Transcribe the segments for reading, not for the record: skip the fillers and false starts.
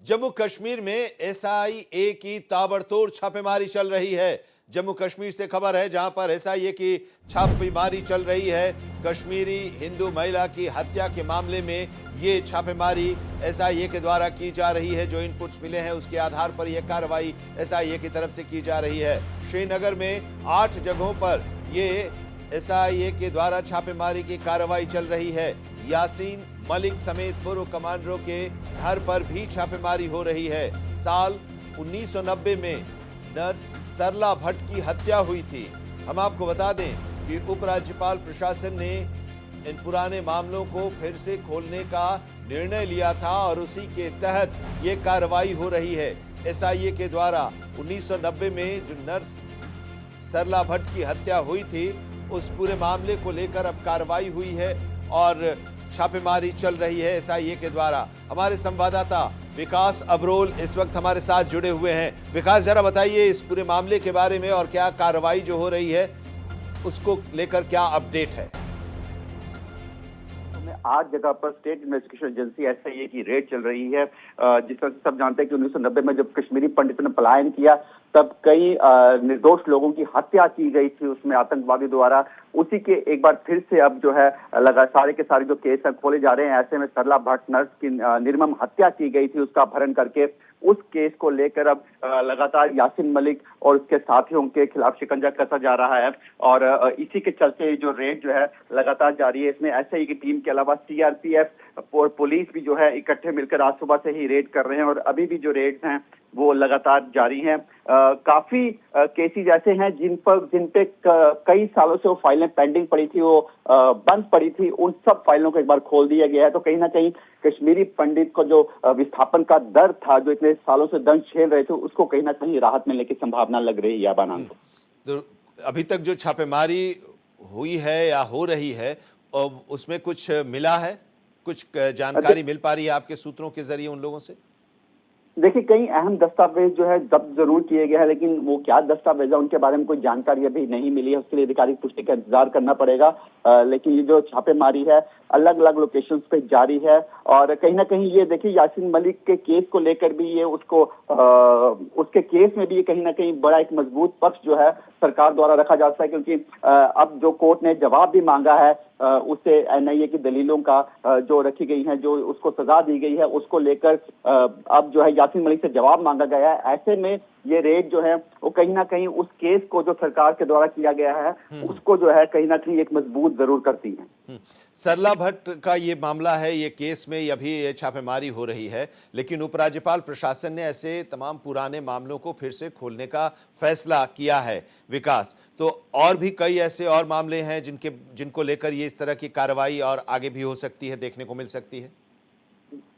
जम्मू कश्मीर में एसआईए की ताबड़तोड़ छापेमारी चल रही है। जम्मू कश्मीर से खबर है, जहां पर एसआईए की छापेमारी चल रही है। कश्मीरी हिंदू महिला की हत्या के मामले में ये छापेमारी एसआईए के द्वारा की जा रही है। जो इनपुट्स मिले हैं उसके आधार पर यह कार्रवाई एसआईए की तरफ से की जा रही है। श्रीनगर में 8 जगहों पर ये एसआईए के द्वारा छापेमारी की कार्रवाई चल रही है। यासीन मलिक समेत पूर्व कमांडरों के घर पर भी छापेमारी हो रही है। साल 1990 में नर्स सरला भट्ट की हत्या हुई थी। हम आपको बता दें कि उपराज्यपाल प्रशासन ने इन पुराने मामलों को फिर से खोलने का निर्णय लिया था और उसी के तहत ये कार्रवाई हो रही है। एसआईए के द्वारा 1990 में जो नर्स सरला भट्ट की हत्या हुई थी, उस पूरे मामले को लेकर अब कार्रवाई हुई है और छापेमारी चल रही है एसआईए के द्वारा। हमारे संवाददाता विकास अब्रोल इस वक्त हमारे साथ जुड़े हुए हैं। विकास, जरा बताइए इस पूरे मामले के बारे में और क्या कार्रवाई जो हो रही है उसको लेकर क्या अपडेट है? 8 जगह पर स्टेट इन्वेस्टिगेशन एजेंसी एसआईए की रेड चल रही है। जिस तरह से सब जानते हैं कि 1990 में जब कश्मीरी पंडितों ने पलायन किया, तब कई निर्दोष लोगों की हत्या की गई थी उसमें आतंकवादी द्वारा। उसी के एक बार फिर से अब जो है सारे के सारे जो केस हैं खोले जा रहे हैं। ऐसे में सरला भट्ट नर्स की निर्मम हत्या की गई थी, उसका अपहरण करके। उस केस को लेकर अब लगातार यासीन मलिक और उसके साथियों के खिलाफ शिकंजा कसा जा रहा है और इसी के चलते जो रेड जो है लगातार जारी है। इसमें एसआईए की टीम के अलावा सीआरपीएफ और पुलिस भी जो है इकट्ठे मिलकर आज सुबह से ही रेड कर रहे हैं और अभी भी जो रेड्स हैं वो लगातार जारी हैं। काफी केसेस ऐसे हैं जिन पे कई सालों से वो फाइलें पेंडिंग पड़ी थी, वो बंद पड़ी थी। उन सब फाइलों को एक बार खोल दिया गया है। तो कहीं ना कहीं कश्मीरी पंडित को जो विस्थापन का दर्द था, जो इतने सालों से दंड झेल रहे थे, उसको कहीं ना कहीं राहत मिलने की संभावना लग रही है। तो अभी तक जो छापेमारी हुई है या हो रही है उसमें कुछ मिला है, कुछ जानकारी मिल पा रही है आपके सूत्रों के जरिए उन लोगों से? देखिए, कई अहम दस्तावेज जो है जब्त जरूर किए गए हैं, लेकिन वो क्या दस्तावेज है उनके बारे में कोई जानकारी अभी नहीं मिली है। उसके लिए अधिकारिक पुष्टि का इंतजार करना पड़ेगा। लेकिन ये जो छापेमारी है अलग अलग लोकेशंस पे जारी है और कहीं ना कहीं ये देखिए यासीन मलिक के केस को लेकर भी ये उसके केस में भी ये कहीं ना कहीं बड़ा एक मजबूत पक्ष जो है सरकार द्वारा रखा जा सकता है, क्योंकि अब जो कोर्ट ने जवाब भी मांगा है उससे एनआईए की दलीलों का जो रखी गई है, जो उसको सजा दी गई है, उसको लेकर अब जो है यासीन मलिक से जवाब मांगा गया है। ऐसे में ये रेड जो है वो कहीं ना कहीं उस केस को जो सरकार के द्वारा किया गया है उसको जो है कहीं ना कहीं एक मजबूत जरूर करती है। सरला भट्ट का ये मामला है, ये केस में अभी ये छापेमारी हो रही है, लेकिन उपराज्यपाल प्रशासन ने ऐसे तमाम पुराने मामलों को फिर से खोलने का फैसला किया है। विकास, तो और भी कई ऐसे और मामले हैं जिनको लेकर ये इस तरह की कार्रवाई और आगे भी हो सकती है, देखने को मिल सकती है?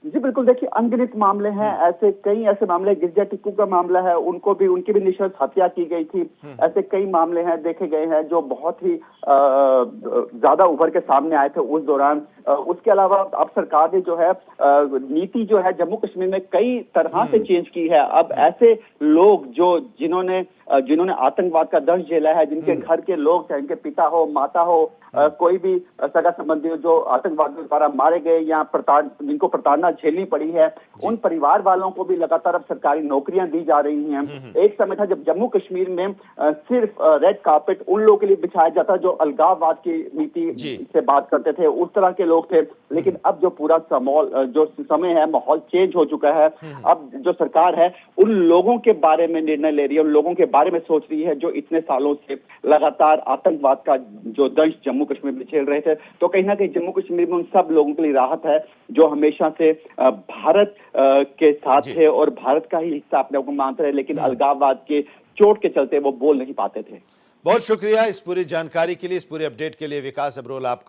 जी बिल्कुल, देखिए अनगिनत मामले हैं ऐसे, कई ऐसे मामले। गिरजा टिक्कू का मामला है, उनकी भी निशंस हत्या की गई थी। ऐसे कई मामले हैं देखे गए हैं जो बहुत ही ज्यादा उभर के सामने आए थे उस दौरान। उसके अलावा अब सरकार ने जो है नीति जो है जम्मू कश्मीर में कई तरह से चेंज की है। अब ऐसे लोग जिन्होंने आतंकवाद का दंश झेला है, जिनके घर के लोग चाहे उनके पिता हो, माता हो, कोई भी सगा संबंधी हो जो आतंकवादियों द्वारा मारे गए या जिनको प्रताड़ना झेलनी पड़ी है, उन परिवार वालों को भी लगातार अब सरकारी नौकरियां दी जा रही हैं। एक समय था जब जम्मू कश्मीर में सिर्फ रेड कार्पेट उन लोगों के लिए बिछाया जाता जो अलगाववाद की नीति से बात करते थे, उस तरह के लोग थे। लेकिन अब जो पूरा जो समय है, माहौल चेंज हो चुका है। अब जो सरकार है उन लोगों के बारे में निर्णय ले रही है, उन लोगों के बारे में सोच रही है जो इतने सालों से लगातार आतंकवाद का जो दंश जम्मू कश्मीर में झेल रहे थे। तो कहीं ना कहीं जम्मू कश्मीर में उन सब लोगों के लिए राहत है जो हमेशा से भारत के साथ थे और भारत का ही हिस्सा अपने को मानते रहे, लेकिन अलगाववाद के चोट के चलते वो बोल नहीं पाते थे। बहुत शुक्रिया इस पूरी जानकारी के लिए, इस पूरे अपडेट के लिए विकास अब्रोल आपका।